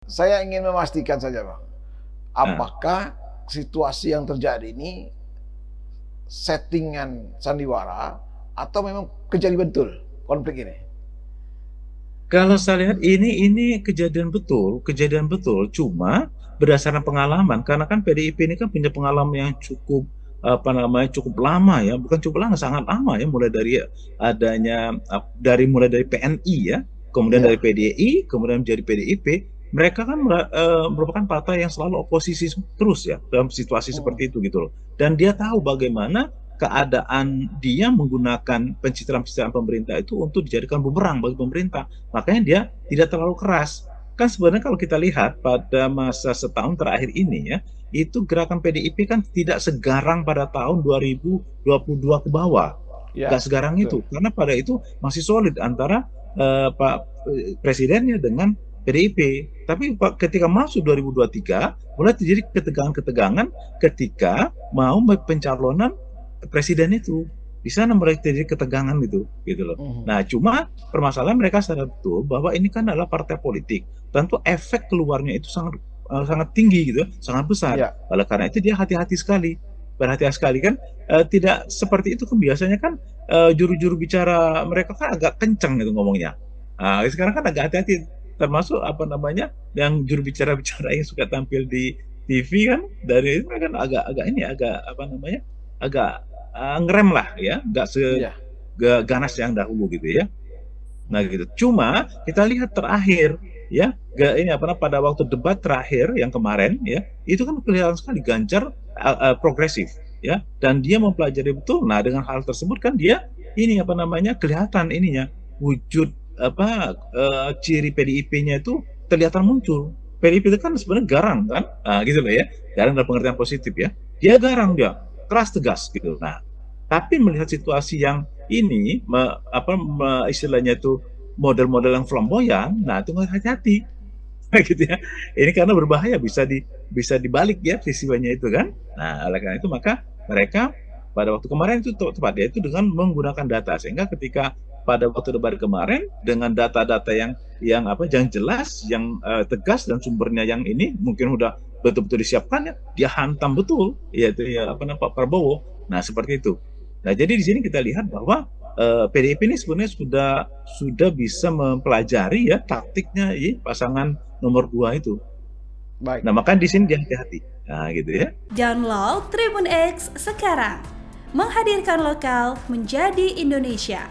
saya ingin memastikan saja, Bang. Nah, Apakah situasi yang terjadi ini settingan sandiwara atau memang kejadian betul konflik ini? kalau saya lihat ini kejadian betul, cuma berdasarkan pengalaman, karena kan PDIP ini kan punya pengalaman yang cukup apa namanya cukup lama ya, bukan cukup lama, sangat lama ya, mulai dari adanya mulai dari PNI ya, kemudian dari Ya. PDI, kemudian menjadi PDIP. Mereka kan merupakan partai yang selalu oposisi terus ya dalam situasi Hmm. seperti itu gitu loh. Dan dia tahu bagaimana keadaan dia menggunakan pencitraan-pencitraan pemerintah itu untuk dijadikan bumerang bagi pemerintah. Makanya dia tidak terlalu keras. Kan sebenarnya kalau kita lihat pada masa setahun terakhir ini ya, itu gerakan PDIP kan tidak segarang pada tahun 2022 ke bawah. Nggak Ya, segarang betul. itu. Karena pada itu masih solid antara Pak Presidennya dengan PDIP. Tapi ketika masuk 2023, mulai terjadi ketegangan-ketegangan ketika mau pencalonan presiden itu. Di sana mulai terjadi ketegangan gitu loh. Mhm. Nah, cuma permasalahan mereka sadar betul bahwa ini kan adalah partai politik. Tentu efek keluarnya itu sangat tinggi gitu, sangat besar. Ya, Oleh karena itu dia hati-hati sekali. Berhati-hati sekali kan tidak seperti itu kan biasanya kan juru-juru bicara mereka kan agak kencang gitu ngomongnya. Nah, sekarang kan agak hati-hati termasuk apa namanya yang juru bicara-bicara yang suka tampil di TV kan dari itu kan agak-agak ini agak apa namanya agak ngerem lah ya, nggak iya. seganas yang dahulu gitu ya. Nah gitu. Cuma kita lihat terakhir ya, ini apa namanya pada waktu debat terakhir yang kemarin ya, itu kan kelihatan sekali Ganjar progresif ya, dan dia mempelajari betul. Nah dengan hal tersebut kan dia ini apa namanya kelihatan ininya wujud apa ciri PDIP-nya itu kelihatan muncul. PDIP itu kan sebenarnya garang kan, nah, gitu loh ya, garang dalam pengertian positif ya. Dia garang dia, keras tegas gitu. Nah tapi melihat situasi yang ini istilahnya itu model-model yang flamboyan, nah itu hati-hati gitu ya. Ini karena berbahaya bisa dibalik ya peristiwanya itu kan. Nah, oleh karena itu maka mereka pada waktu kemarin itu tepat ya itu dengan menggunakan data sehingga ketika pada waktu debat kemarin dengan data-data yang jelas, yang tegas dan sumbernya yang ini mungkin udah betul-betul disiapkan ya, dia hantam betul yaitu ya apa namanya Pak Prabowo. Nah, seperti itu. Nah, jadi di sini kita lihat bahwa PDIP ini sebenarnya sudah bisa mempelajari ya taktiknya ya, pasangan nomor 2 itu. Baik. Nah, maka di sini dia hati-hati. Nah, gitu ya. Download Tribun X sekarang. Menghadirkan lokal menjadi Indonesia.